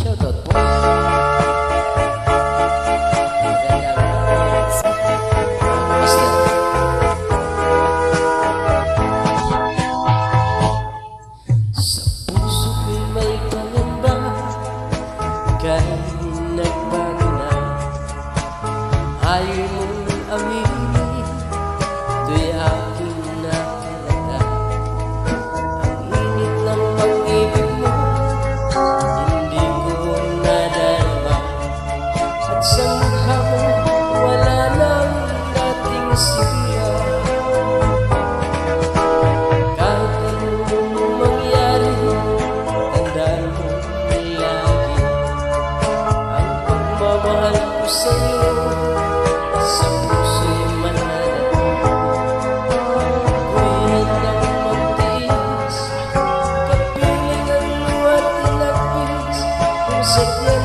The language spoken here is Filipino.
Shoutout po. Sa puso ko'y may pangamba, kahit nagbago na. Ayaw mong aminin, do'y aking nakalata. Ang init ng pag-ibig mo, hindi ko nadarama. At sa mukha mo, wala nang dating siya. Kahit anong mangyari, tandaan mo lagi ang pagmamahal ko sa'yo. Sa puso'y mananatili, ako'y handang magtiis, kapiling ang luwa't tinagpis kung sadya